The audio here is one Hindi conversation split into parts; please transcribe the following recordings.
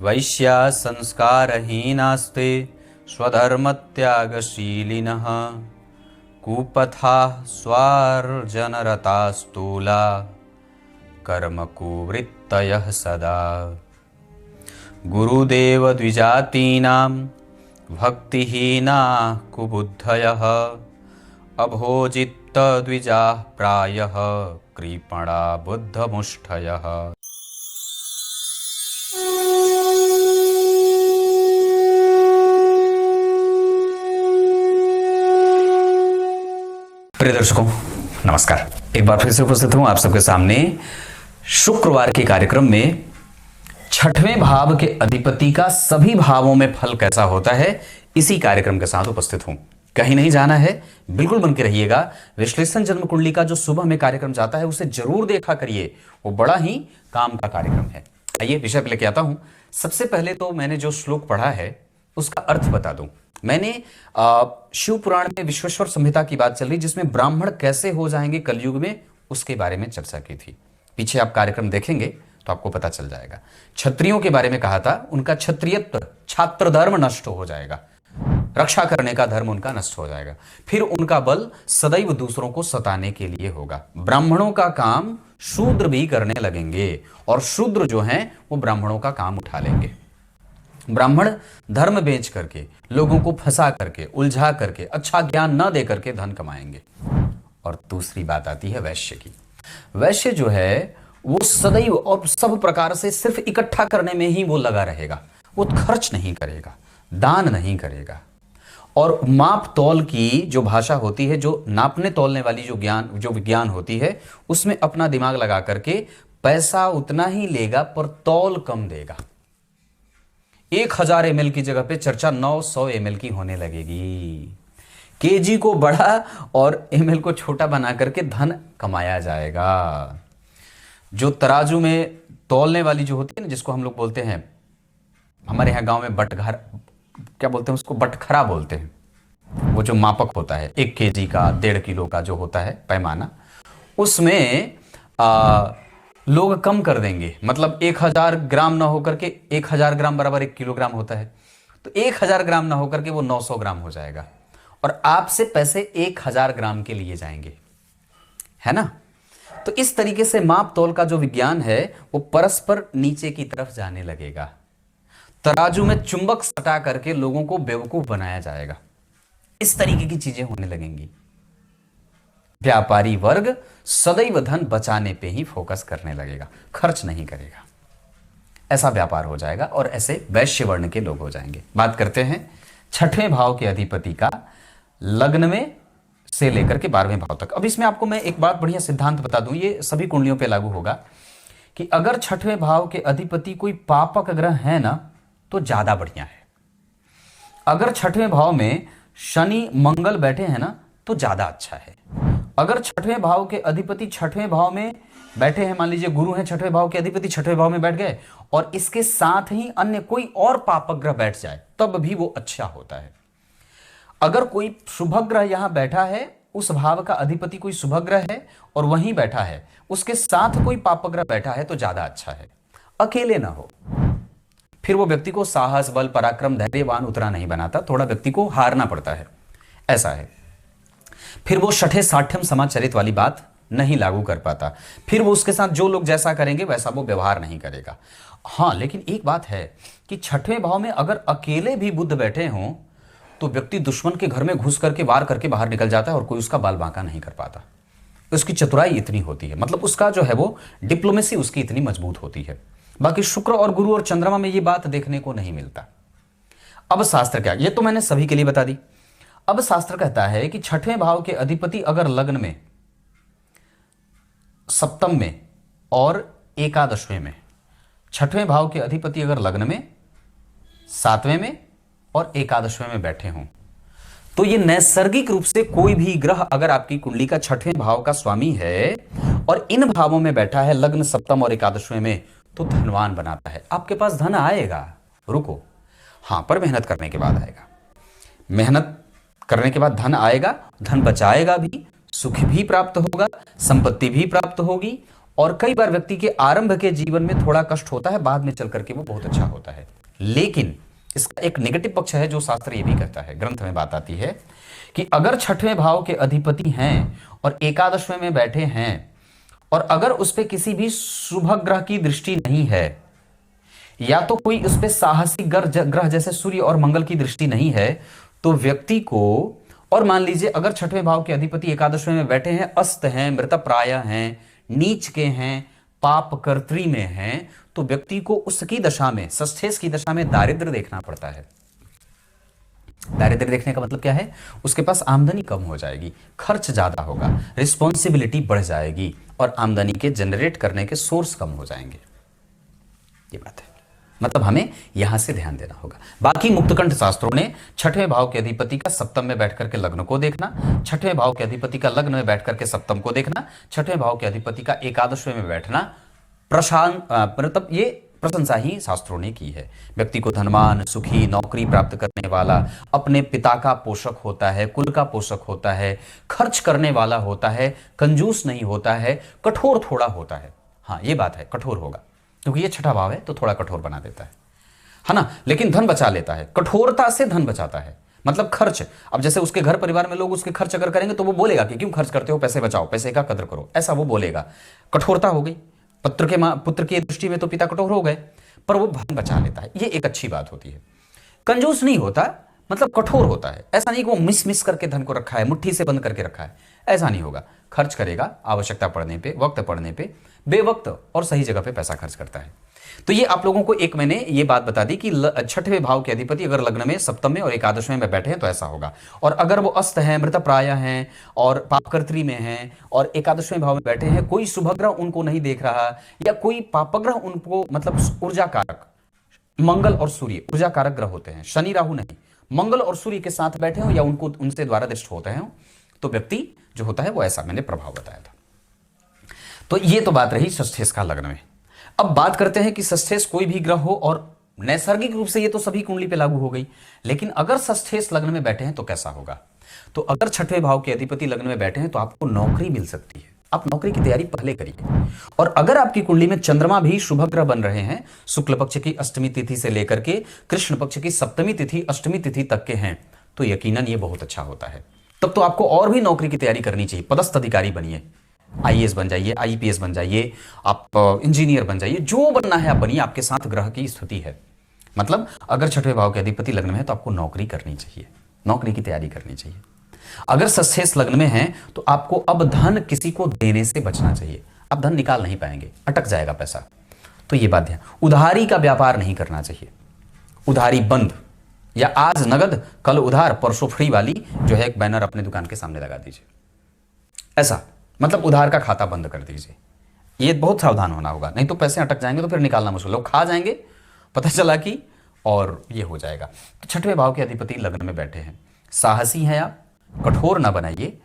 वैश्या संस्कारहीनास्ते स्वधर्मत्यागशीलिनः कुपथाः स्वार्जनरतास्तूला कर्मकुवृत्तयः सदा। गुरुदेव द्विजातीनां भक्तिहीनाः कुबुद्धयः अभोजित द्विजाः प्रायः कृपणा बुद्धमुष्ठयः। प्रिय दर्शकों नमस्कार, एक बार फिर से उपस्थित हूं आप सबके सामने शुक्रवार के कार्यक्रम में। छठवें भाव के अधिपति का सभी भावों में फल कैसा होता है, इसी कार्यक्रम के साथ उपस्थित हूं। कहीं नहीं जाना है, बिल्कुल बन के रहिएगा। विश्लेषण जन्म कुंडली का जो सुबह में कार्यक्रम जाता है उसे जरूर देखा करिए, वो बड़ा ही काम का कार्यक्रम है। आइए विषय पे लेके आता हूं। सबसे पहले तो मैंने जो श्लोक पढ़ा है उसका अर्थ बता दूं। मैंने शिव पुराण में विश्वेश्वर संहिता की बात चल रही, जिसमें ब्राह्मण कैसे हो जाएंगे कलयुग में, उसके बारे में चर्चा की थी। पीछे आप कार्यक्रम देखेंगे तो आपको पता चल जाएगा। क्षत्रियों के बारे में कहा था, उनका क्षत्रियत्व छात्र धर्म नष्ट हो जाएगा, रक्षा करने का धर्म उनका नष्ट हो जाएगा। फिर उनका बल सदैव दूसरों को सताने के लिए होगा। ब्राह्मणों का काम शूद्र भी करने लगेंगे और शूद्र जो हैं वो ब्राह्मणों का काम उठा लेंगे। ब्राह्मण धर्म बेच करके, लोगों को फंसा करके, उलझा करके, अच्छा ज्ञान न दे करके धन कमाएंगे। और दूसरी बात आती है वैश्य की। वैश्य जो है वो सदैव और सब प्रकार से सिर्फ इकट्ठा करने में ही वो लगा रहेगा। वो खर्च नहीं करेगा, दान नहीं करेगा। और माप तौल की जो भाषा होती है, जो नापने तौलने वाली जो विज्ञान होती है, उसमें अपना दिमाग लगा करके पैसा उतना ही लेगा पर तौल कम देगा। 1000 ml की जगह पे चर्चा 900 ml की होने लगेगी। केजी को बड़ा और ml को छोटा बना करके धन कमाया जाएगा। जो तराजू में तौलने वाली जो होती है ना, जिसको हम लोग बोलते हैं, हमारे यहाँ गांव में बटघर क्या बोलते हैं उसको, बटखरा बोलते हैं। वो जो मापक होता है 1 केजी का, 1.5 किलो का जो होता है पैमाना, उसमें लोग कम कर देंगे। मतलब 1000 ग्राम ना होकर के 1000 ग्राम बराबर 1 किलोग्राम होता है, तो 1000 ग्राम ना होकर के वो 900 ग्राम हो जाएगा और आपसे पैसे 1000 ग्राम के लिए जाएंगे, है ना। तो इस तरीके से माप तौल का जो विज्ञान है वो परस्पर नीचे की तरफ जाने लगेगा। तराजू में चुंबक सटा करके लोगों को बेवकूफ बनाया जाएगा। इस तरीके की चीजें होने लगेंगी। व्यापारी वर्ग सदैव धन बचाने पे ही फोकस करने लगेगा, खर्च नहीं करेगा। ऐसा व्यापार हो जाएगा और ऐसे वैश्य वर्ण के लोग हो जाएंगे। बात करते हैं छठवें भाव के अधिपति का लग्न में से लेकर के 12वें भाव तक। अब इसमें आपको मैं एक बात बढ़िया सिद्धांत बता दूं, ये सभी कुंडलियों पे लागू होगा कि अगर छठवें भाव के अधिपति कोई पापक ग्रह है ना तो ज्यादा बढ़िया है। अगर छठवें भाव में शनि मंगल बैठे हैं ना तो ज्यादा अच्छा है। अगर छठवें भाव के अधिपति छठवें भाव में बैठे हैं, मान लीजिए गुरु हैं छठवें भाव के अधिपति, छठवें भाव में बैठ गए और इसके साथ ही अन्य कोई और पापक ग्रह बैठ जाए तब भी वो अच्छा होता है। अगर कोई शुभ ग्रह यहां बैठा है, उस भाव का अधिपति कोई शुभ ग्रह है और वहीं बैठा है, उसके साथ कोई पापक ग्रह बैठा है तो ज्यादा अच्छा है। अकेले ना हो, फिर वो व्यक्ति को साहस, बल, पराक्रम, धैर्यवान उतना नहीं बनाता, थोड़ा व्यक्ति को हारना पड़ता है, ऐसा है। फिर वो छठे साठ्यम समाचरित वाली बात नहीं लागू कर पाता। फिर वो उसके साथ जो लोग जैसा करेंगे वैसा वो व्यवहार नहीं करेगा। हाँ, लेकिन एक बात है कि छठवें भाव में अगर अकेले भी बुध बैठे हों तो व्यक्ति दुश्मन के घर में घुस करके वार करके बाहर निकल जाता है और कोई उसका बाल बांका नहीं कर पाता। उसकी चतुराई इतनी होती है, मतलब उसका जो है वो डिप्लोमेसी उसकी इतनी मजबूत होती है। बाकी शुक्र और गुरु और चंद्रमा में ये बात देखने को नहीं मिलता। अब शास्त्र क्या, ये तो मैंने सभी के लिए बता दी। अब शास्त्र कहता है कि छठवें भाव के अधिपति अगर लग्न में, सप्तम में और एकादशवें में, छठवें भाव के अधिपति अगर लग्न में, 7वें में और एकादशवें में बैठे हों तो ये नैसर्गिक रूप से कोई भी ग्रह अगर आपकी कुंडली का छठवें भाव का स्वामी है और इन भावों में बैठा है, लग्न, सप्तम और एकादशवें में, तो धनवान बनाता है। आपके पास धन आएगा, रुको, हाँ, पर मेहनत करने के बाद आएगा। मेहनत करने के बाद धन आएगा, धन बचाएगा भी, सुख भी प्राप्त होगा, संपत्ति भी प्राप्त होगी और कई बार व्यक्ति के आरंभ के जीवन में थोड़ा कष्ट होता है, बाद में चल करके वो बहुत अच्छा होता है। लेकिन इसका एक नेगेटिव पक्ष है जो शास्त्र ये भी कहता है, ग्रंथ में बात आती है कि अगर छठवें भाव के अधिपति हैं और एकादशवें में बैठे हैं और अगर उस पर किसी भी शुभ ग्रह की दृष्टि नहीं है या तो कोई उस पर साहसिक ग्रह जैसे सूर्य और मंगल की दृष्टि नहीं है, तो व्यक्ति को, और मान लीजिए अगर छठवें भाव के अधिपति एकादशवें में बैठे हैं, अस्त हैं, मृतप्राय हैं, नीच के हैं, पाप कर्त्री में हैं, तो व्यक्ति को उसकी दशा में, षष्ठेश की दशा में दारिद्र्य देखना पड़ता है। दारिद्र्य देखने का मतलब क्या है? उसके पास आमदनी कम हो जाएगी, खर्च ज्यादा होगा, रिस्पॉन्सिबिलिटी बढ़ जाएगी और आमदनी के जनरेट करने के सोर्स कम हो जाएंगे। ये बात है, मतलब हमें यहां से ध्यान देना होगा। बाकी मुक्तकंठ शास्त्रों ने छठवें भाव के अधिपति का सप्तम में बैठकर के लग्न को देखना, छठवें भाव के अधिपति का लग्न में बैठकर के सप्तम को देखना, छठवें भाव के अधिपति का एकादशवें में बैठना मतलब ये प्रशंसा ही शास्त्रों ने की है। व्यक्ति को धनवान, सुखी, नौकरी प्राप्त करने वाला, अपने पिता का पोषक होता है, कुल का पोषक होता है, खर्च करने वाला होता है, कंजूस नहीं होता है, कठोर थोड़ा होता है। हाँ ये बात है, कठोर होगा क्योंकि ये छठा भाव है तो थोड़ा कठोर बना देता है ना, लेकिन धन बचा लेता है, कठोरता से धन बचाता है। मतलब खर्च, अब जैसे उसके घर परिवार में लोग उसके खर्च अगर करेंगे तो वो बोलेगा कि क्यों खर्च करते हो, पैसे बचाओ, पैसे का कदर करो, ऐसा वो बोलेगा। कठोरता हो गई। पुत्र की दृष्टि में तो पिता कठोर हो गए, पर वो धन बचा लेता है, ये एक अच्छी बात होती है। कंजूस नहीं होता, मतलब कठोर होता है। ऐसा नहीं कि वो मिस करके धन को रखा है, मुट्ठी से बंद करके रखा है, ऐसा नहीं होगा। खर्च करेगा आवश्यकता पड़ने पे, वक्त पड़ने पे, बेवक्त और सही जगह पे पैसा खर्च करता है। तो ये आप लोगों को एक मैंने ये बात बता दी कि छठवें भाव के अधिपति अगर लग्न में, सप्तम में और एकादशवें में बैठे हैं तो ऐसा होगा। और अगर वो अस्त हैं, मृतप्राय हैं और पापकर्त्री में हैं और एकादशवें भाव में बैठे हैं, कोई शुभ ग्रह उनको नहीं देख रहा या कोई पापग्रह उनको, मतलब ऊर्जा कारक, मंगल और सूर्य ऊर्जा कारक ग्रह होते हैं, शनि राहु नहीं, मंगल और सूर्य के साथ बैठे हो या उनको उनसे द्वारा दृष्ट होते हैं, तो व्यक्ति जो होता है वो ऐसा मैंने प्रभाव बताया था। तो ये तो बात रही षष्ठेश का लग्न में। अब बात करते हैं कि षष्ठेश कोई भी ग्रह हो, और नैसर्गिक रूप से ये तो सभी कुंडली पे लागू हो गई, लेकिन अगर षष्ठेश लग्न में बैठे हैं तो कैसा होगा? तो अगर छठवें भाव के अधिपति लग्न में बैठे हैं तो आपको नौकरी मिल सकती है। आप नौकरी की तैयारी पहले करिए। और अगर आपकी कुंडली में चंद्रमा भी शुभ ग्रह बन रहे हैं, शुक्ल पक्ष की अष्टमी तिथि से लेकर के कृष्ण पक्ष की सप्तमी तिथि, अष्टमी तिथि तक के हैं, तो यकीनन ये बहुत अच्छा होता है। तब तो आपको और भी नौकरी की तैयारी करनी चाहिए। पदस्थ अधिकारी बनिए, आईएएस बन जाइए, आईपीएस बन जाइए, आप इंजीनियर बन जाइए, जो बनना है आप बनिए, आपके साथ ग्रह की स्थिति है। मतलब अगर छठवें भाव के अधिपति लग्न में है तो आपको नौकरी करनी चाहिए, नौकरी की तैयारी करनी चाहिए। अगर षष्ठेश लग्न में है तो आपको अब धन किसी को देने से बचना चाहिए। आप धन निकाल नहीं पाएंगे, अटक जाएगा पैसा, तो ये बात है। उधारी का व्यापार नहीं करना चाहिए, उधारी बंद, या आज नगद कल उधार परसों फ्री वाली जो है एक बैनर अपने दुकान के सामने लगा दीजिए। ऐसा मतलब उधार का खाता बंद कर दीजिए। ये बहुत सावधान होना होगा, नहीं तो पैसे अटक जाएंगे तो फिर निकालना मुश्किल, लोग खा जाएंगे, पता चला कि, और ये हो जाएगा। तो छठवें भाव के अधिपति लग्न में बैठे हैं, साहसी हैं आप, कठोर ना बनाइए,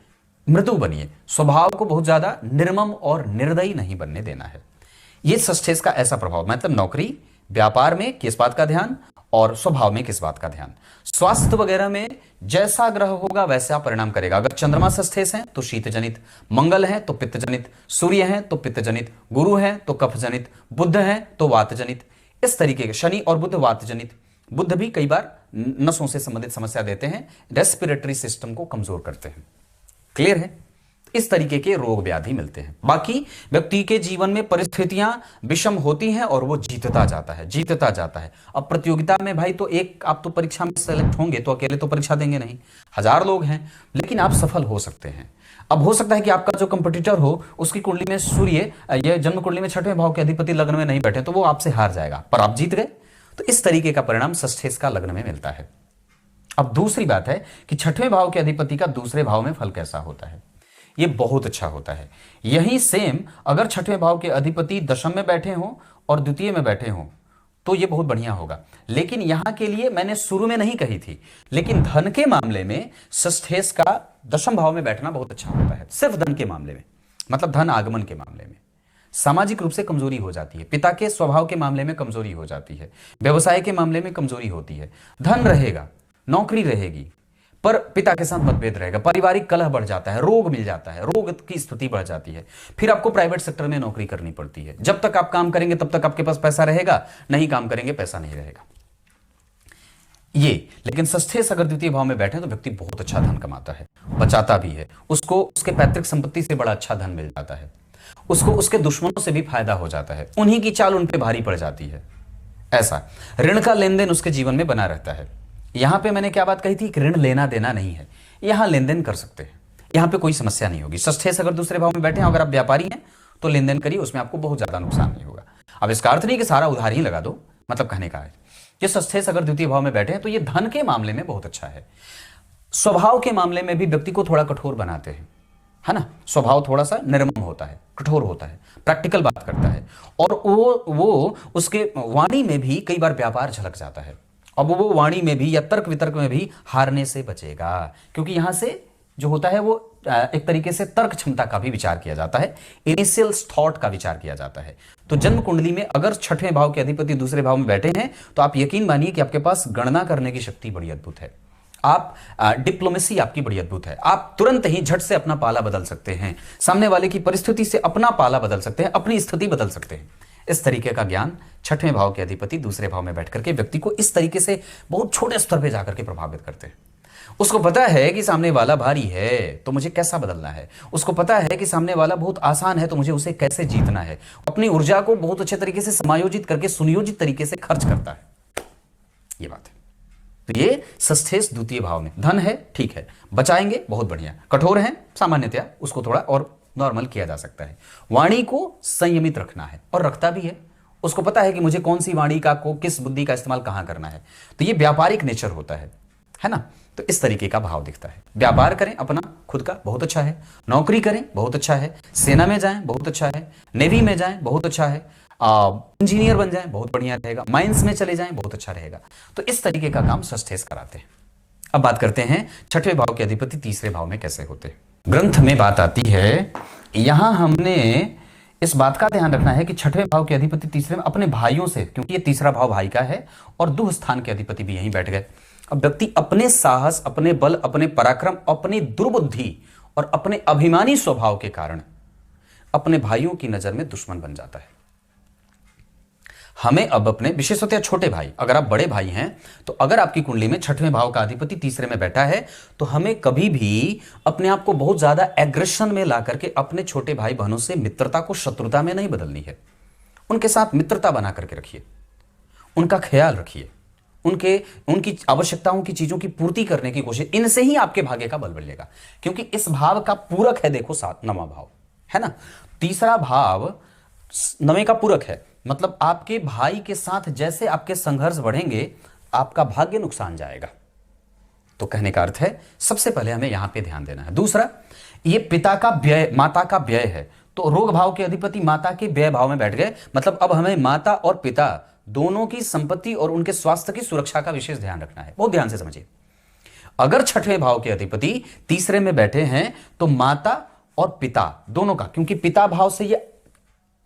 मृदु बनिए, स्वभाव को बहुत ज्यादा निर्मम और निर्दयी नहीं बनने देना है। ये षष्ठेश का ऐसा प्रभाव, मतलब नौकरी, व्यापार में किस बात का ध्यान और स्वभाव में किस बात का ध्यान। स्वास्थ्य वगैरह में जैसा ग्रह होगा वैसा परिणाम करेगा। अगर चंद्रमा षष्ठेश है तो शीत जनित, मंगल है तो पित्त जनित, सूर्य है तो पित्त जनित, गुरु है तो कफ जनित, बुध है तो वात जनित, इस तरीके के। शनि और बुध वात जनित, बुध भी कई बार नसों से संबंधित समस्या देते हैं, रेस्पिरेटरी सिस्टम को कमजोर करते हैं। क्लियर है? इस तरीके के रोग व्याधि मिलते हैं। बाकी व्यक्ति के जीवन में परिस्थितियां विषम होती हैं और वो जीतता जाता है, जीतता जाता है। अब प्रतियोगिता में भाई तो एक आप तो परीक्षा में सेलेक्ट होंगे तो अकेले तो परीक्षा देंगे नहीं, 1000 लोग हैं, लेकिन आप सफल हो सकते हैं। अब हो सकता है कि आपका जो कंपटीटर हो उसकी कुंडली में सूर्य, ये जन्म कुंडली में छठवें भाव के अधिपति लग्न में नहीं बैठे तो वो आपसे हार जाएगा, पर आप जीत गए। तो इस तरीके का परिणाम षष्ठेश का लग्न में मिलता है। अब दूसरी बात है कि छठवें भाव के अधिपति का दूसरे भाव में फल कैसा होता है। ये बहुत अच्छा होता है। यही सेम अगर छठवें भाव के अधिपति दशम में बैठे हों और द्वितीय में बैठे हों तो ये बहुत बढ़िया होगा। लेकिन यहां के लिए मैंने शुरू में नहीं कही थी, लेकिन धन के मामले में षष्ठेश का दशम भाव में बैठना बहुत अच्छा होता है। सिर्फ धन के मामले में, मतलब धन आगमन के मामले में सामाजिक रूप से कमजोरी हो जाती है, पिता के स्वभाव के मामले में कमजोरी हो जाती है, व्यवसाय के मामले में कमजोरी होती है। धन रहेगा, नौकरी रहेगी, पर पिता के साथ मतभेद रहेगा, पारिवारिक कलह बढ़ जाता है, रोग मिल जाता है, रोग की स्थिति बढ़ जाती है, फिर आपको प्राइवेट सेक्टर में नौकरी करनी पड़ती है। जब तक आप काम करेंगे तब तक आपके पास पैसा रहेगा, नहीं काम करेंगे पैसा नहीं रहेगा ये। लेकिन षष्ठेश अगर द्वितीय भाव में बैठे तो व्यक्ति बहुत अच्छा धन कमाता है, बचाता भी है, उसको उसके पैतृक संपत्ति से बड़ा अच्छा धन मिल जाता है, उसको उसके दुश्मनों से भी फायदा हो जाता है, उन्हीं की चाल उन पे भारी पड़ जाती है। ऐसा ऋण का लेन देन उसके जीवन में बना रहता है। यहां पे मैंने क्या बात कही थी कि ऋण लेना देना नहीं है, यहां लेन देन कर सकते हैं, यहां पे कोई समस्या नहीं होगी। षष्ठेश अगर दूसरे भाव में बैठे हैं, अगर आप व्यापारी हैं तो लेन देन करिए, उसमें आपको बहुत ज्यादा नुकसान नहीं होगा। अब इसका अर्थ नहीं कि सारा उधार ही लगा दो, मतलब कहने का है कि षष्ठेश अगर द्वितीय भाव में बैठे हैं तो ये धन के मामले में बहुत अच्छा है। स्वभाव के मामले में भी व्यक्ति को थोड़ा कठोर बनाते हैं, है ना, स्वभाव थोड़ा सा निर्मम होता है, कठोर होता है, प्रैक्टिकल बात करता है, और वो उसके वाणी में भी कई बार व्यापार झलक जाता है। अब वो वाणी में भी या तर्क वितर्क में भी हारने से बचेगा, क्योंकि यहां से जो होता है वो एक तरीके से तर्क क्षमता का भी विचार किया जाता है, इनिशियल थॉट का विचार किया जाता है। तो जन्म कुंडली में अगर छठवें भाव के अधिपति दूसरे भाव में बैठे हैं तो आप यकीन मानिए कि आपके पास गणना करने की शक्ति बड़ी अद्भुत है, आप डिप्लोमेसी आपकी बड़ी अद्भुत है, आप तुरंत ही झट से अपना पाला बदल सकते हैं, सामने वाले की परिस्थिति से अपना पाला बदल सकते हैं, अपनी स्थिति बदल सकते हैं। इस तरीके का ज्ञान छठवें भाव के अधिपति दूसरे भाव में बैठकर के व्यक्ति को इस तरीके से बहुत छोटे स्तर पर जाकर के प्रभावित करते हैं। उसको पता है कि सामने वाला भारी है तो मुझे कैसा बदलना है, उसको पता है कि सामने वाला बहुत आसान है तो मुझे उसे कैसे जीतना है, अपनी ऊर्जा को बहुत अच्छे तरीके से समायोजित करके सुनियोजित तरीके से खर्च करता है। ये बात है। तो ये षष्ठेश द्वितीय भाव में धन है, ठीक है, बचाएंगे बहुत बढ़िया, कठोर हैं सामान्यतया, उसको थोड़ा और नॉर्मल किया जा सकता है। वाणी को संयमित रखना है और रखता भी है, उसको पता है कि मुझे कौन सी वाणी का को किस बुद्धि का इस्तेमाल कहां करना है। तो ये व्यापारिक नेचर होता है ना। तो इस तरीके का भाव दिखता है। व्यापार करें अपना खुद का, बहुत अच्छा है, नौकरी करें बहुत अच्छा है, सेना में जाएं बहुत अच्छा है, नेवी में जाएं बहुत अच्छा है, इंजीनियर बन जाएं बहुत बढ़िया रहेगा, माइंस में चले जाएं बहुत अच्छा रहेगा। तो इस तरीके का काम षष्ठेश कराते हैं। अब बात करते हैं छठवें भाव के अधिपति तीसरे भाव में कैसे होते हैं। ग्रंथ में बात आती है, यहां हमने इस बात का ध्यान रखना है कि छठवें भाव के अधिपति तीसरे में अपने भाइयों से, क्योंकि ये तीसरा भाव भाई का है और दुह स्थान के अधिपति भी यहीं बैठ गए। अब व्यक्ति अपने साहस, अपने बल, अपने पराक्रम, अपनी दुर्बुद्धि और अपने अभिमानी स्वभाव के कारण अपने भाइयों की नजर में दुश्मन बन जाता है। हमें अब अपने, विशेषतः छोटे भाई, अगर आप बड़े भाई हैं तो अगर आपकी कुंडली में छठवें भाव का अधिपति तीसरे में बैठा है तो हमें कभी भी अपने आप को बहुत ज्यादा एग्रेशन में ला करके अपने छोटे भाई बहनों से मित्रता को शत्रुता में नहीं बदलनी है। उनके साथ मित्रता बना करके रखिए, उनका ख्याल रखिए, उनकी आवश्यकताओं की चीजों की पूर्ति करने की कोशिश, इनसे ही आपके भाग्य का बल बढ़ेगा। क्योंकि इस भाव का पूरक है, देखो सात नवा भाव है ना, तीसरा भाव नवे का पूरक है, मतलब आपके भाई के साथ जैसे आपके संघर्ष बढ़ेंगे आपका भाग्य नुकसान जाएगा। तो कहने का अर्थ है सबसे पहले हमें यहां पे ध्यान देना है। दूसरा, ये पिता का व्यय, माता का व्यय है, तो रोग भाव के अधिपति माता के व्यय भाव में बैठ गए, मतलब अब हमें माता और पिता दोनों की संपत्ति और उनके स्वास्थ्य की सुरक्षा का विशेष ध्यान रखना है। बहुत ध्यान से समझिए, अगर छठवें भाव के अधिपति तीसरे में बैठे हैं तो माता और पिता दोनों का, क्योंकि पिता भाव से ये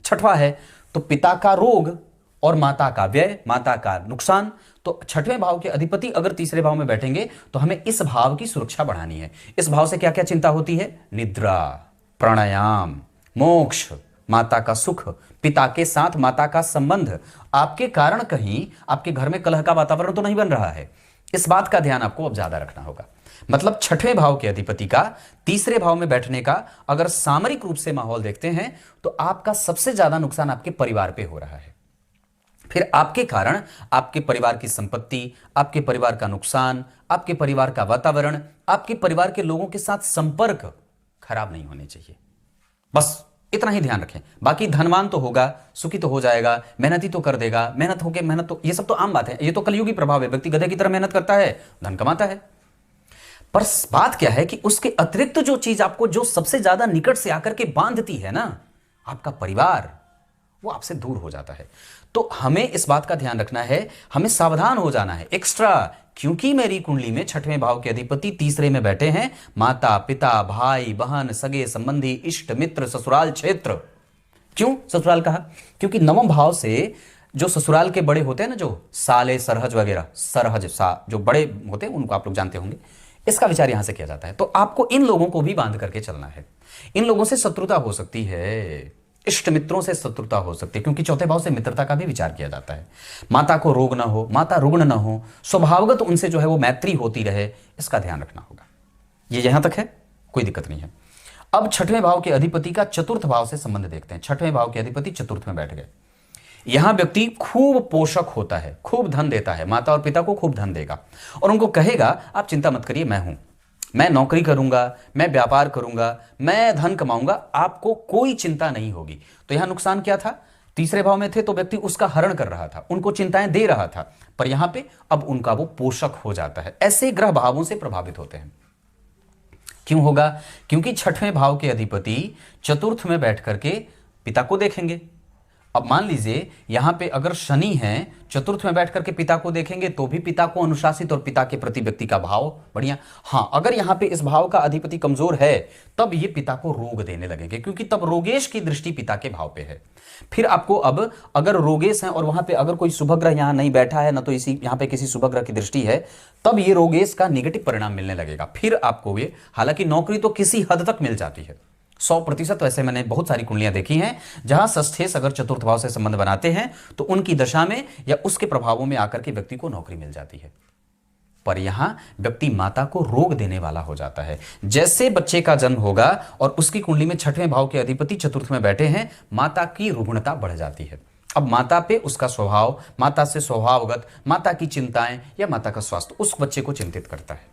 छठवां है, तो पिता का रोग और माता का व्यय, माता का नुकसान। तो छठवें भाव के अधिपति अगर तीसरे भाव में बैठेंगे तो हमें इस भाव की सुरक्षा बढ़ानी है। इस भाव से क्या क्या चिंता होती है? निद्रा, प्राणायाम, मोक्ष, माता का सुख, पिता के साथ माता का संबंध। आपके कारण कहीं आपके घर में कलह का वातावरण तो नहीं बन रहा है, इस बात का ध्यान आपको अब ज्यादा रखना होगा। मतलब छठवें भाव के अधिपति का तीसरे भाव में बैठने का अगर सामरिक रूप से माहौल देखते हैं तो आपका सबसे ज्यादा नुकसान आपके परिवार पे हो रहा है। फिर आपके कारण आपके परिवार की संपत्ति, आपके परिवार का नुकसान, आपके परिवार का वातावरण, आपके परिवार के लोगों के साथ संपर्क खराब नहीं होने चाहिए। बस इतना ही ध्यान रखें। बाकी धनवान तो होगा, सुखी तो हो जाएगा, मेहनती तो कर देगा, मेहनत होके मेहनत तो, ये सब तो आम बात है, ये तो कलयुगी प्रभाव है। व्यक्ति गधे की तरह मेहनत करता है, धन कमाता है। पर बात क्या है कि उसके अतिरिक्त जो चीज आपको जो सबसे ज्यादा निकट से आकर के बांधती है ना, आपका परिवार, वो आपसे दूर हो जाता है। तो हमें इस बात का ध्यान रखना है, हमें सावधान हो जाना है एक्स्ट्रा, क्योंकि मेरी कुंडली में छठवें भाव के अधिपति तीसरे में बैठे हैं माता, पिता, भाई, बहन, सगे संबंधी, इष्ट मित्र, ससुराल क्षेत्र। क्यों ससुराल कहा? क्योंकि नवम भाव से जो ससुराल के बड़े होते हैं ना, जो साले, सरहज वगैरह, सरहज सा जो बड़े होते हैं उनको आप लोग जानते होंगे, इसका विचार यहां से किया जाता है। तो आपको इन लोगों को भी बांध करके चलना है। इन लोगों से शत्रुता हो सकती है, इष्ट मित्रों से शत्रुता हो सकती है, क्योंकि चौथे भाव से मित्रता का भी विचार किया जाता है। माता को रोग ना हो, माता रुग्ण ना हो, स्वभावगत उनसे जो है वो मैत्री होती रहे, इसका ध्यान रखना होगा। ये यहां तक है, कोई दिक्कत नहीं है। अब छठवें भाव के अधिपति का चतुर्थ भाव से संबंध देखते हैं। छठवें भाव के अधिपति चतुर्थ में बैठ गए। यहां व्यक्ति खूब पोषक होता है, खूब धन देता है, माता और पिता को खूब धन देगा और उनको कहेगा आप चिंता मत करिए, मैं हूं, मैं नौकरी करूंगा, मैं व्यापार करूंगा, मैं धन कमाऊंगा, आपको कोई चिंता नहीं होगी। तो यहां नुकसान क्या था? तीसरे भाव में थे तो व्यक्ति उसका हरण कर रहा था, उनको चिंताएं दे रहा था, पर यहां पे अब उनका वो पोषक हो जाता है। ऐसे ग्रह भावों से प्रभावित होते हैं। क्यों होगा? क्योंकि छठवें भाव के अधिपति चतुर्थ में बैठ करके पिता को देखेंगे। अब मान लीजिए यहां पे अगर शनि है, चतुर्थ में बैठ करके पिता को देखेंगे तो भी पिता को अनुशासित और पिता के प्रति व्यक्ति का भाव बढ़िया। हाँ, अगर यहां पे इस भाव का अधिपति कमजोर है तब ये पिता को रोग देने लगेंगे, क्योंकि तब रोगेश की दृष्टि पिता के भाव पे है। फिर आपको अब अगर रोगेश है और वहां पे अगर कोई शुभ ग्रह यहां नहीं बैठा है ना, तो इसी यहां पे किसी शुभ ग्रह की दृष्टि है, तब ये रोगेश का नेगेटिव परिणाम मिलने लगेगा। फिर आपको ये, हालांकि नौकरी तो किसी हद तक मिल जाती है 100%। वैसे मैंने बहुत सारी कुंडलियां देखी हैं जहां षष्ठेश अगर चतुर्थ भाव से संबंध बनाते हैं तो उनकी दशा में या उसके प्रभावों में आकर के व्यक्ति को नौकरी मिल जाती है। पर यहां व्यक्ति माता को रोग देने वाला हो जाता है। जैसे बच्चे का जन्म होगा और उसकी कुंडली में छठवें भाव के अधिपति चतुर्थ में बैठे हैं, माता की रुग्णता बढ़ जाती है। अब माता पे उसका स्वभाव, माता से स्वभावगत माता की चिंताएं या माता का स्वास्थ्य उस बच्चे को चिंतित करता है।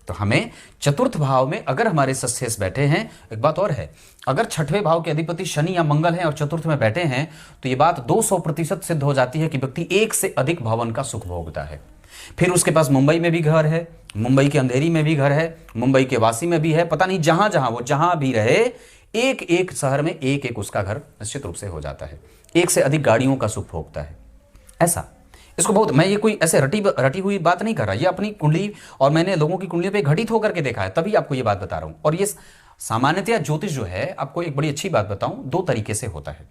तो हमें चतुर्थ भाव में अगर हमारे षष्ठेश बैठे हैं, एक बात और है, अगर छठवें भाव के अधिपति शनि या मंगल हैं और चतुर्थ में बैठे हैं तो यह बात 200% सिद्ध हो जाती है कि व्यक्ति एक से अधिक भवन का सुख भोगता है। फिर उसके पास मुंबई में भी घर है, मुंबई के अंधेरी में भी घर है, मुंबई के वासी में भी है, पता नहीं जहां जहां वो जहां भी रहे, एक एक शहर में एक एक उसका घर निश्चित रूप से हो जाता है। एक से अधिक गाड़ियों का सुख भोगता है। ऐसा इसको बहुत, मैं ये कोई ऐसे रटी हुई बात नहीं कर रहा, ये अपनी कुंडली और मैंने लोगों की कुंडलियों पे घटित होकर के देखा है, तभी आपको ये बात बता रहा हूं। और ये सामान्यतया ज्योतिष जो है, आपको एक बड़ी अच्छी बात बताऊं, दो तरीके से होता है।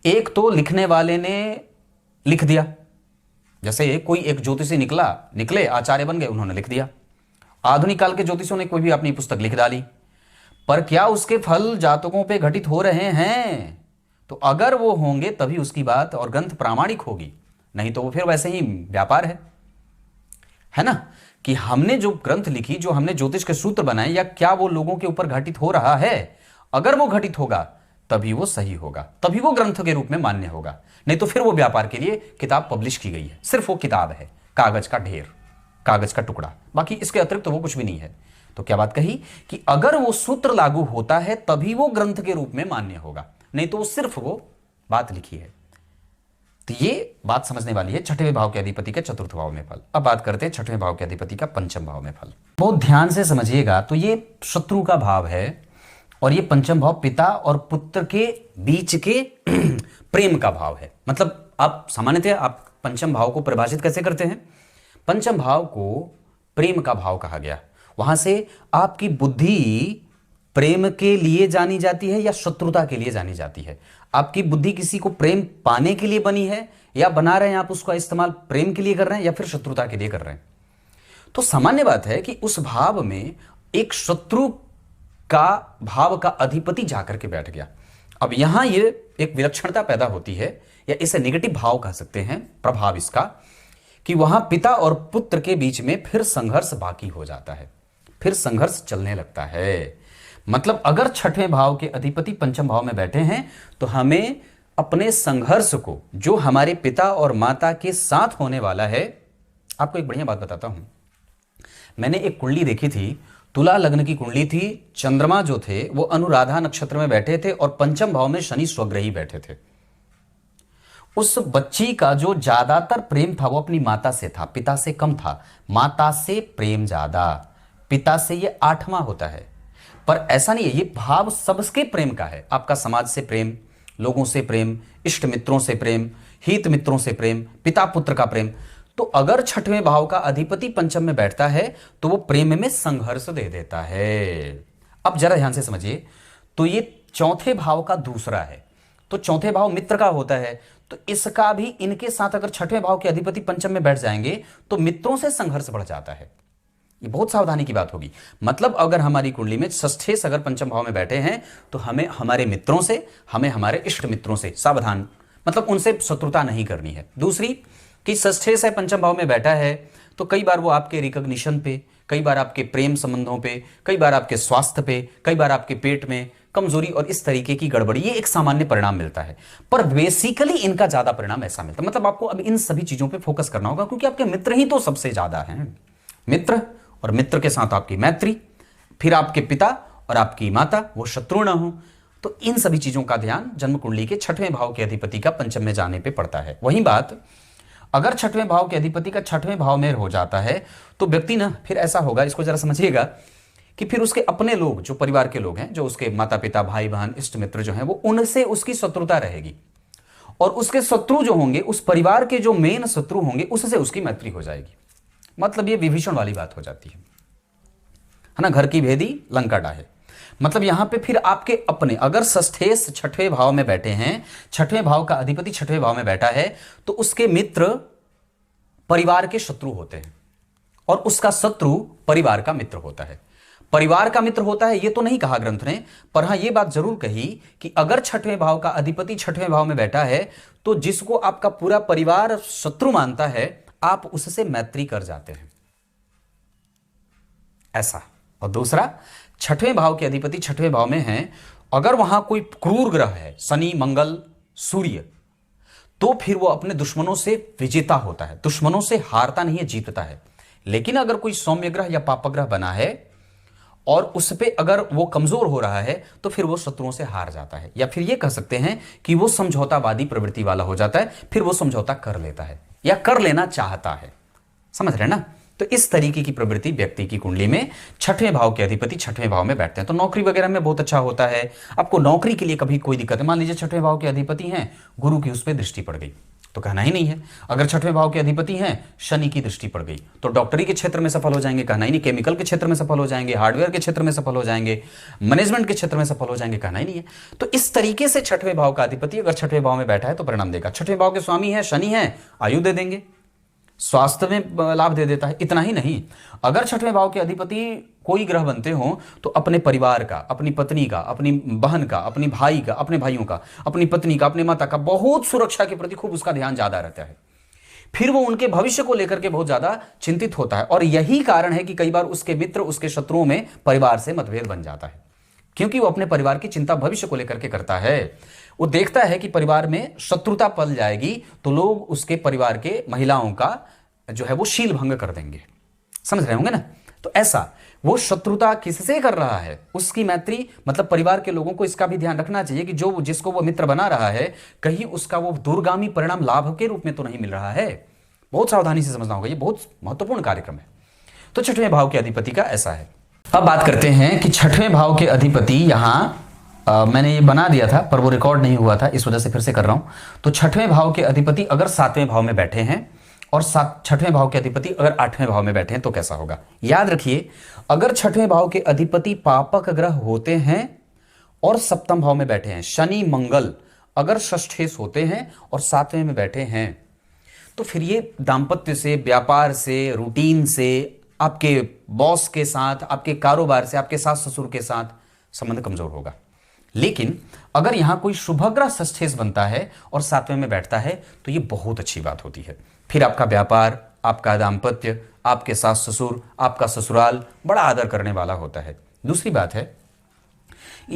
एक तो लिखने वाले ने लिख दिया, जैसे कोई एक ज्योतिषी निकले आचार्य बन गए, उन्होंने लिख दिया। आधुनिक काल के ज्योतिषों ने कोई भी अपनी पुस्तक लिख डाली, पर क्या उसके फल जातकों पे घटित हो रहे हैं? तो अगर वो होंगे तभी उसकी बात और ग्रंथ प्रामाणिक होगी, नहीं तो वो फिर वैसे ही व्यापार है ना। कि हमने जो ग्रंथ लिखी, जो हमने ज्योतिष के सूत्र बनाए, या क्या वो लोगों के ऊपर घटित हो रहा है? अगर वो घटित होगा तभी वो सही होगा, तभी वो ग्रंथ के रूप में मान्य होगा, नहीं तो फिर वो व्यापार के लिए किताब पब्लिश की गई है, सिर्फ वो किताब है, कागज का ढेर, कागज का टुकड़ा, बाकी इसके अतिरिक्त तो वो कुछ भी नहीं है। तो क्या बात कही कि अगर वो सूत्र लागू होता है तभी वो ग्रंथ के रूप में मान्य होगा, नहीं तो सिर्फ वो बात लिखी है। तो ये बात समझने वाली है छठवें भाव के अधिपति के चतुर्थ भाव में फल। अब बात करते हैं छठवें भाव के अधिपति का पंचम भाव में फल। बहुत ध्यान से समझिएगा, तो ये शत्रु का भाव है और ये पंचम भाव पिता और पुत्र के बीच के प्रेम का भाव है। मतलब आप सामान्यतः आप पंचम भाव को परिभाषित कैसे करते हैं? पंचम भाव को प्रेम का भाव कहा गया। वहां से आपकी बुद्धि प्रेम के लिए जानी जाती है या शत्रुता के लिए जानी जाती है? आपकी बुद्धि किसी को प्रेम पाने के लिए बनी है या बना रहे हैं आप उसका इस्तेमाल प्रेम के लिए कर रहे हैं या फिर शत्रुता के लिए कर रहे हैं? तो सामान्य बात है कि उस भाव में एक शत्रु का भाव का अधिपति जाकर के बैठ गया। अब यहां ये एक विलक्षणता पैदा होती है, या इसे नेगेटिव भाव कह सकते हैं, प्रभाव इसका, कि वहां पिता और पुत्र के बीच में फिर संघर्ष बाकी हो जाता है, फिर संघर्ष चलने लगता है। मतलब अगर छठवें भाव के अधिपति पंचम भाव में बैठे हैं तो हमें अपने संघर्ष को, जो हमारे पिता और माता के साथ होने वाला है, आपको एक बढ़िया बात बताता हूं। मैंने एक कुंडली देखी थी, तुला लग्न की कुंडली थी, चंद्रमा जो थे वो अनुराधा नक्षत्र में बैठे थे और पंचम भाव में शनि स्वग्रही बैठे थे। उस बच्ची का जो ज्यादातर प्रेम था वो अपनी माता से था, पिता से कम था। माता से प्रेम ज्यादा, पिता से ये 8वां होता है। पर ऐसा नहीं है, ये भाव सबके प्रेम का है। आपका समाज से प्रेम, लोगों से प्रेम, इष्ट मित्रों से प्रेम, हित मित्रों से प्रेम, पिता पुत्र का प्रेम। तो अगर छठवें भाव का अधिपति पंचम में बैठता है तो वो प्रेम में संघर्ष दे देता है। अब जरा ध्यान से समझिए, तो ये चौथे भाव का दूसरा है, तो चौथे भाव मित्र का होता है, तो इसका भी इनके साथ अगर छठवें भाव के अधिपति पंचम में बैठ जाएंगे तो मित्रों से संघर्ष बढ़ जाता है। ये बहुत सावधानी की बात होगी। मतलब अगर हमारी कुंडली में षष्ठेश अगर पंचम भाव में बैठे हैं तो हमें हमारे मित्रों से, हमें हमारे इष्ट मित्रों से सावधान, मतलब उनसे शत्रुता नहीं करनी है। दूसरी कि षष्ठेश है पंचम भाव में बैठा है तो कई बार वो आपके रिकॉग्निशन पे, कई बार आपके प्रेम संबंधों पे, कई बार आपके स्वास्थ्य पे, कई बार आपके पेट में कमजोरी और इस तरीके की गड़बड़ी, ये एक सामान्य परिणाम मिलता है। पर बेसिकली इनका ज्यादा परिणाम ऐसा मिलता है। मतलब आपको अब इन सभी चीजों पे फोकस करना होगा क्योंकि आपके मित्र ही तो सबसे ज्यादा हैं। मित्र और मित्र के साथ आपकी मैत्री, फिर आपके पिता और आपकी माता वो शत्रु ना हो, तो इन सभी चीजों का ध्यान जन्म कुंडली के छठवें भाव के अधिपति का पंचम में जाने पे पड़ता है। वही बात अगर छठवें भाव के अधिपति का छठवें भाव में हो जाता है तो व्यक्ति ना फिर ऐसा होगा, इसको जरा समझिएगा, कि फिर उसके अपने लोग, जो परिवार के लोग हैं, जो उसके माता पिता, भाई बहन, इष्ट मित्र जो हैं, वो उनसे उसकी शत्रुता रहेगी और उसके शत्रु जो होंगे, उस परिवार के जो मेन शत्रु होंगे, उससे उसकी मैत्री हो जाएगी। मतलब ये विभीषण वाली बात हो जाती है ना, घर की भेदी लंका डाहे। मतलब यहां पे फिर आपके अपने, अगर षष्ठेश छठवें भाव में बैठे हैं, छठवें भाव का अधिपति छठवें भाव में बैठा है, तो उसके मित्र परिवार के शत्रु होते हैं और उसका शत्रु परिवार का मित्र होता है। परिवार का मित्र होता है ये तो नहीं कहा ग्रंथ ने, पर हां ये बात जरूर कही कि अगर छठवें भाव का अधिपति छठवें भाव में बैठा है तो जिसको आपका पूरा परिवार शत्रु मानता है, आप उससे मैत्री कर जाते हैं, ऐसा। और दूसरा, छठवें भाव के अधिपति छठवें भाव में हैं, अगर वहां कोई क्रूर ग्रह है, शनि, मंगल, सूर्य, तो फिर वो अपने दुश्मनों से विजेता होता है, दुश्मनों से हारता नहीं है, जीतता है। लेकिन अगर कोई सौम्य ग्रह या पापग्रह बना है और उस पे अगर वो कमजोर हो रहा है तो फिर वो शत्रुओं से हार जाता है, या फिर ये कह सकते हैं कि वो समझौतावादी प्रवृत्ति वाला हो जाता है, फिर वो समझौता कर लेता है या कर लेना चाहता है। समझ रहे ना? तो इस तरीके की प्रवृत्ति व्यक्ति की कुंडली में छठवें भाव के अधिपति छठवें भाव में बैठते हैं तो नौकरी वगैरह में बहुत अच्छा होता है। आपको नौकरी के लिए कभी कोई दिक्कत है, मान लीजिए छठवें भाव के अधिपति हैं, गुरु की उस पर दृष्टि पड़ गई तो कहना ही नहीं है। अगर छठवें भाव के अधिपति हैं, शनि की दृष्टि पड़ गई तो डॉक्टरी के क्षेत्र में सफल हो जाएंगे, कहना ही नहीं। केमिकल के क्षेत्र में सफल हो जाएंगे, हार्डवेयर के क्षेत्र में सफल हो जाएंगे, मैनेजमेंट के क्षेत्र में सफल हो जाएंगे, कहना ही नहीं है। तो इस तरीके से छठवें भाव का अधिपति अगर छठवें भाव में बैठा है तो परिणाम देगा। छठवें भाव के स्वामी है शनि है, आयु दे देंगे, स्वास्थ्य में लाभ दे देता है। इतना ही नहीं, अगर छठवें भाव के अधिपति कोई ग्रह बनते हो तो अपने परिवार का, अपनी पत्नी का, अपनी बहन का, अपनी भाई का, अपने भाइयों का, अपनी पत्नी का, अपने माता का बहुत सुरक्षा के प्रति खूब उसका ध्यान ज्यादा रहता है। फिर वो उनके भविष्य को लेकर के बहुत ज्यादा चिंतित होता है और यही कारण है कि कई बार उसके मित्र, उसके शत्रुओं में परिवार से मतभेद बन जाता है, क्योंकि वो अपने परिवार की चिंता भविष्य को लेकर के करता है। वो देखता है कि परिवार में शत्रुता पल जाएगी तो लोग उसके परिवार के महिलाओं का जो है वो शील भंग कर देंगे। समझ रहे होंगे ना? तो ऐसा वो शत्रुता किससे कर रहा है, उसकी मैत्री, मतलब परिवार के लोगों को इसका भी ध्यान रखना चाहिए कि जो जिसको वो मित्र बना रहा है, कहीं उसका वो दूरगामी परिणाम लाभ के रूप में तो नहीं मिल रहा है। बहुत सावधानी से समझना होगा, ये बहुत महत्वपूर्ण कार्यक्रम है। तो छठवें भाव के अधिपति का ऐसा है। अब बात करते हैं कि छठवें भाव के अधिपति यहां मैंने ये बना दिया था पर वो रिकॉर्ड नहीं हुआ था, इस वजह से फिर से कर रहा हूं। तो छठवें भाव के अधिपति अगर सातवें भाव में बैठे हैं और छठवें भाव के अधिपति अगर आठवें भाव में बैठे हैं तो कैसा होगा? याद रखिए, अगर छठवें भाव के अधिपति पापक ग्रह होते हैं और सप्तम भाव में बैठे हैं, शनि मंगल अगर षष्ठेश होते हैं और सातवें में बैठे हैं, तो फिर ये दाम्पत्य से, व्यापार से, रूटीन से, आपके बॉस के साथ, आपके कारोबार से, आपके सास ससुर के साथ संबंध कमजोर होगा। लेकिन अगर यहां कोई शुभग्रह षष्ठेश बनता है और सातवें में बैठता है तो ये बहुत अच्छी बात होती है। फिर आपका व्यापार, आपका दाम्पत्य, आपके सास ससुर, आपका ससुराल बड़ा आदर करने वाला होता है। दूसरी बात है,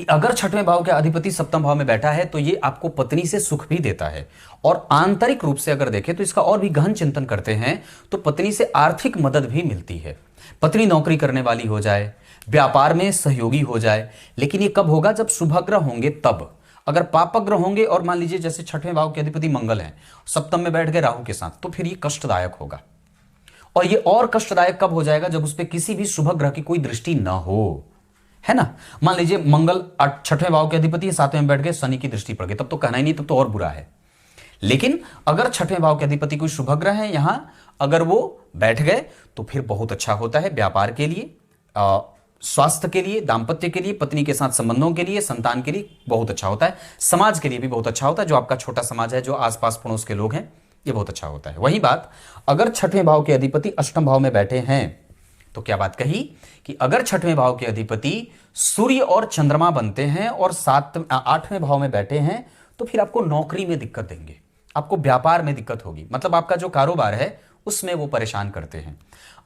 अगर छठवें भाव के अधिपति सप्तम भाव में बैठा है तो ये आपको पत्नी से सुख भी देता है और आंतरिक रूप से अगर देखें तो इसका और भी गहन चिंतन करते हैं तो पत्नी से आर्थिक मदद भी मिलती है। पत्नी नौकरी करने वाली हो जाए, व्यापार में सहयोगी हो जाए, लेकिन ये कब होगा? जब शुभग्रह होंगे तब। अगर पापग्रह होंगे और मान लीजिए जैसे छठवें भाव के अधिपति मंगल हैं, सप्तम में बैठ गए राहु के साथ, तो फिर ये कष्टदायक होगा। और ये और कष्टदायक कब हो जाएगा? जब उस पर किसी भी शुभ ग्रह की कोई दृष्टि ना हो, है ना? मान लीजिए मंगल छठवें भाव के अधिपति सातवें में बैठ गए, शनि की दृष्टि पड़ गई, तब तो कहना ही नहीं, तब तो और बुरा है। लेकिन अगर छठवें भाव के अधिपति कोई शुभ ग्रह है यहां, अगर वो बैठ गए तो फिर बहुत अच्छा होता है। व्यापार के लिए, स्वास्थ्य के लिए, दाम्पत्य के लिए, पत्नी के साथ संबंधों के लिए, संतान के लिए बहुत अच्छा होता है। समाज के लिए भी बहुत अच्छा होता है, जो आपका छोटा समाज है, जो आसपास पड़ोस के लोग हैं, ये बहुत अच्छा होता है। वही बात अगर छठवें भाव के अधिपति अष्टम भाव में बैठे हैं तो क्या बात कही कि अगर छठवें भाव के अधिपति सूर्य और चंद्रमा बनते हैं और 8वें भाव में बैठे हैं तो फिर आपको नौकरी में दिक्कत देंगे, आपको व्यापार में दिक्कत होगी, मतलब आपका जो कारोबार है उसमें वो परेशान करते हैं।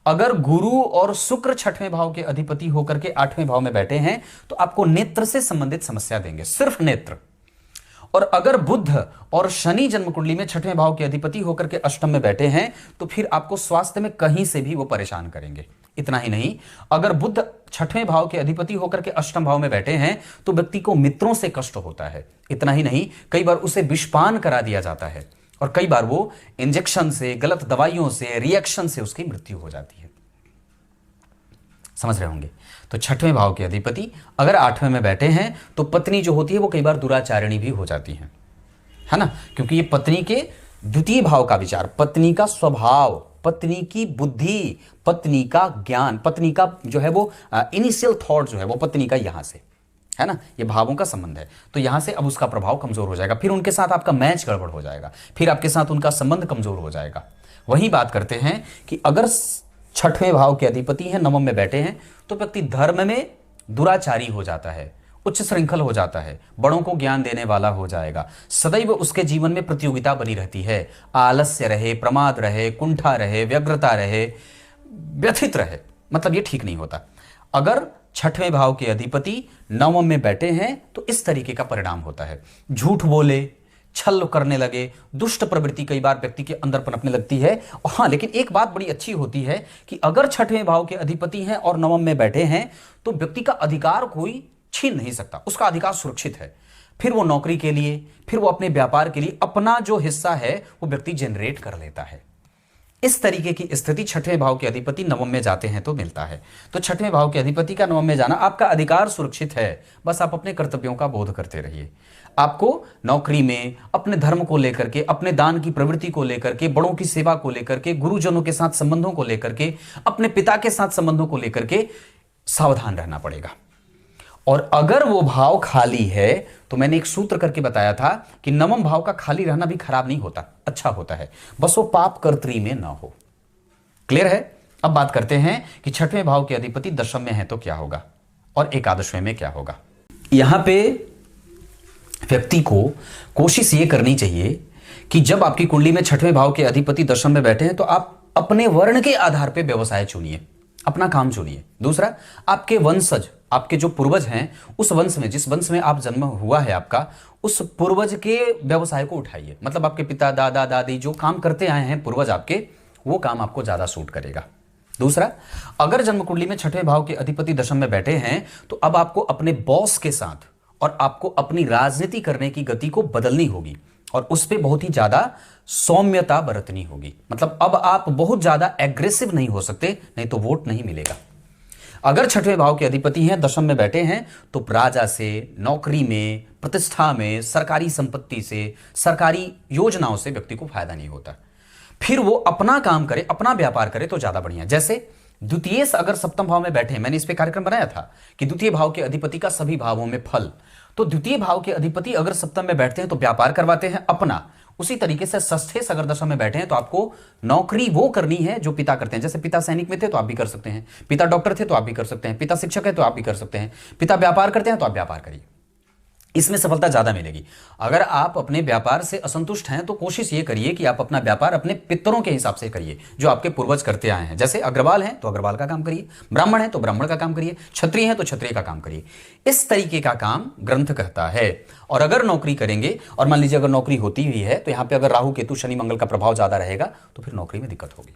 अगर गुरु और शुक्र छठवें भाव के अधिपति होकर के 8वें भाव में बैठे हैं तो आपको नेत्र से संबंधित समस्या देंगे, सिर्फ नेत्र। और अगर बुध और शनि जन्म कुंडली में छठवें भाव के अधिपति होकर के अष्टम में बैठे हैं तो फिर आपको स्वास्थ्य में कहीं से भी वो परेशान करेंगे। इतना ही नहीं, अगर बुध छठवें भाव के अधिपति होकर के अष्टम भाव में बैठे हैं तो व्यक्ति को मित्रों से कष्ट होता है। इतना ही नहीं, कई बार उसे विषपान करा दिया जाता है और कई बार वो इंजेक्शन से, गलत दवाइयों से, रिएक्शन से उसकी मृत्यु हो जाती है। समझ रहे होंगे। तो छठवें भाव के अधिपति अगर 8वें में बैठे हैं तो पत्नी जो होती है वो कई बार दुराचारिणी भी हो जाती है ना, क्योंकि ये पत्नी के द्वितीय भाव का विचार, पत्नी का स्वभाव, पत्नी की बुद्धि, पत्नी का ज्ञान, पत्नी का जो है वो इनिशियल थॉट जो है वो पत्नी का यहां से है ना, ये भावों का संबंध है। तो यहां से अब उसका प्रभाव कमजोर हो जाएगा, फिर उनके साथ आपका मैच गड़बड़ हो जाएगा, फिर आपके साथ उनका संबंध कमजोर हो जाएगा। वही बात करते हैं कि अगर छठवें भाव के अधिपति हैं, नवम में बैठे हैं तो व्यक्ति धर्म में दुराचारी हो जाता है, उच्च श्रृंखल हो जाता है, बड़ों को ज्ञान देने वाला हो जाएगा, सदैव उसके जीवन में प्रतियोगिता बनी रहती है, आलस्य रहे, प्रमाद रहे, कुंठा रहे, व्यग्रता रहे, व्यथित रहे, मतलब ये ठीक नहीं होता। अगर छठवें भाव के अधिपति नवम में बैठे हैं तो इस तरीके का परिणाम होता है, झूठ बोले, छल करने लगे, दुष्ट प्रवृत्ति कई बार व्यक्ति के अंदर पनपने लगती है। और हाँ, लेकिन एक बात बड़ी अच्छी होती है कि अगर छठवें भाव के अधिपति हैं और नवम में बैठे हैं तो व्यक्ति का अधिकार कोई छीन नहीं सकता, उसका अधिकार सुरक्षित है। फिर वो नौकरी के लिए, फिर वो अपने व्यापार के लिए अपना जो हिस्सा है वो व्यक्ति जनरेट कर लेता है। इस तरीके की स्थिति छठवें भाव के अधिपति नवम में जाते हैं तो मिलता है। तो छठवें भाव के अधिपति का नवम में जाना, आपका अधिकार सुरक्षित है, बस आप अपने कर्तव्यों का बोध करते रहिए। आपको नौकरी में अपने धर्म को लेकर के, अपने दान की प्रवृत्ति को लेकर के, बड़ों की सेवा को लेकर के, गुरुजनों के साथ संबंधों को लेकर के, अपने पिता के साथ संबंधों को लेकर के सावधान रहना पड़ेगा। और अगर वो भाव खाली है तो मैंने एक सूत्र करके बताया था कि नवम भाव का खाली रहना भी खराब नहीं होता, अच्छा होता है, बस वो पाप कर्त्री में ना हो। क्लियर है। अब बात करते हैं कि छठवें भाव के अधिपति दशम में है तो क्या होगा और एकादशवें में क्या होगा। यहां पे व्यक्ति को कोशिश ये करनी चाहिए कि जब आपकी कुंडली में छठवें भाव के अधिपति दशम में बैठे हैं तो आप अपने वर्ण के आधार पर व्यवसाय चुनिए, अपना काम चुनिए। दूसरा, आपके वंशज, आपके जो पूर्वज हैं उस वंश में, जिस वंश में आप जन्म हुआ है आपका, उस पूर्वज के व्यवसाय को उठाइए। मतलब आपके पिता, दादा, दादी जो काम करते आए हैं पूर्वज आपके, वो काम आपको ज्यादा सूट करेगा। दूसरा, अगर जन्म कुंडली में छठवें भाव के अधिपति दशम में बैठे हैं तो अब आपको अपने बॉस के साथ और आपको अपनी राजनीति करने की गति को बदलनी होगी और उस पर बहुत ही ज्यादा सौम्यता बरतनी होगी। मतलब अब आप बहुत ज्यादा एग्रेसिव नहीं हो सकते, नहीं तो वोट नहीं मिलेगा। अगर छठवें भाव के अधिपति हैं, दशम में बैठे हैं तो राजा से, नौकरी में, प्रतिष्ठा में, सरकारी संपत्ति से, सरकारी योजनाओं से व्यक्ति को फायदा नहीं होता। फिर वो अपना काम करे, अपना व्यापार करे तो ज्यादा बढ़िया। जैसे द्वितीय अगर सप्तम भाव में बैठे, मैंने इस पे कार्यक्रम बनाया था कि द्वितीय भाव के अधिपति का सभी भावों में फल, तो द्वितीय भाव के अधिपति अगर सप्तम में बैठते हैं तो व्यापार करवाते हैं अपना। उसी तरीके से षष्ठे अगर दशम में बैठे हैं तो आपको नौकरी वो करनी है जो पिता करते हैं। जैसे पिता सैनिक में थे तो आप भी कर सकते हैं, पिता डॉक्टर थे तो आप भी कर सकते हैं, पिता शिक्षक है तो आप भी कर सकते हैं, पिता व्यापार करते हैं तो आप व्यापार करिए, इसमें सफलता ज्यादा मिलेगी। अगर आप अपने व्यापार से असंतुष्ट हैं तो कोशिश ये करिए कि आप अपना व्यापार अपने पितरों के हिसाब से करिए जो आपके पूर्वज करते आए हैं। जैसे अग्रवाल हैं तो अग्रवाल का काम करिए, ब्राह्मण है तो ब्राह्मण का काम करिए, क्षत्रिय है तो क्षत्रिय का काम करिए। इस तरीके का काम ग्रंथ कहता है। और अगर नौकरी करेंगे, और मान लीजिए अगर नौकरी होती हुई है तो यहां पर अगर राहु केतु शनि मंगल का प्रभाव ज्यादा रहेगा तो फिर नौकरी में दिक्कत होगी।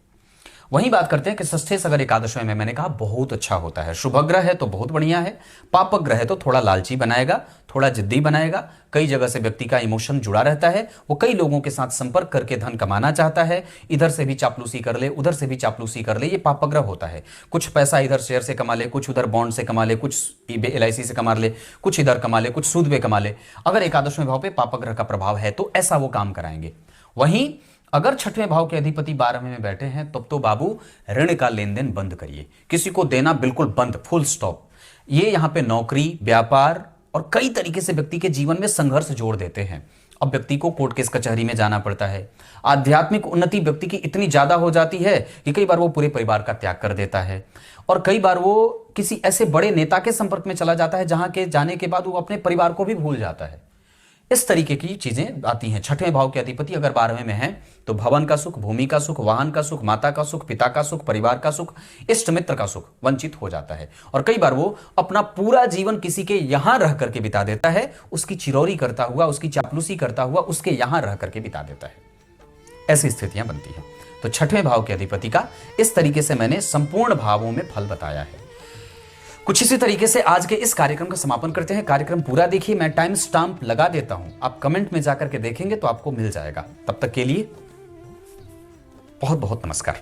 वहीं बात करते हैं कि षष्ठे अगर एकादशवें में, मैंने कहा बहुत अच्छा होता है। शुभ ग्रह है तो बहुत बढ़िया है, पाप ग्रह है तो थोड़ा लालची बनाएगा, थोड़ा जिद्दी बनाएगा, कई जगह से व्यक्ति का इमोशन जुड़ा रहता है, वो कई लोगों के साथ संपर्क करके धन कमाना चाहता है, इधर से भी चापलूसी कर ले, उधर से भी चापलूसी कर ले, ये पाप ग्रह होता है। कुछ पैसा इधर शेयर से कमा ले, कुछ उधर बॉन्ड से कमा ले, कुछ LIC से कमा ले, कुछ इधर कमा ले, कुछ सूद पे कमा ले। अगर एकादशवें भाव पे पाप ग्रह का प्रभाव है तो ऐसा वो काम कराएंगे। वहीं अगर छठवें भाव के अधिपति 12वें में बैठे हैं तब तो बाबू ऋण का लेन देन बंद करिए, किसी को देना बिल्कुल बंद, फुल स्टॉप। ये यहां पे नौकरी, व्यापार और कई तरीके से व्यक्ति के जीवन में संघर्ष जोड़ देते हैं अब व्यक्ति को कोर्ट केस कचहरी में जाना पड़ता है। आध्यात्मिक उन्नति व्यक्ति की इतनी ज्यादा हो जाती है कि कई बार वो पूरे परिवार का त्याग कर देता है, और कई बार वो किसी ऐसे बड़े नेता के संपर्क में चला जाता है जहां के जाने के बाद वो अपने परिवार को भी भूल जाता है। इस तरीके की चीजें आती हैं। छठवें भाव के अधिपति अगर 12वें में है तो भवन का सुख, भूमि का सुख, वाहन का सुख, माता का सुख, पिता का सुख, परिवार का सुख, इष्ट मित्र का सुख वंचित हो जाता है, और कई बार वो अपना पूरा जीवन किसी के यहां रह करके बिता देता है, उसकी चिरौरी करता हुआ, उसकी चापलूसी करता हुआ उसके यहां रह करके बिता देता है। ऐसी स्थितियां बनती हैं। तो छठवें भाव के अधिपति का इस तरीके से मैंने संपूर्ण भावों में फल बताया है। कुछ इसी तरीके से आज के इस कार्यक्रम का समापन करते हैं। कार्यक्रम पूरा देखिए, मैं टाइम स्टाम्प लगा देता हूं, आप कमेंट में जाकर के देखेंगे तो आपको मिल जाएगा। तब तक के लिए बहुत बहुत नमस्कार।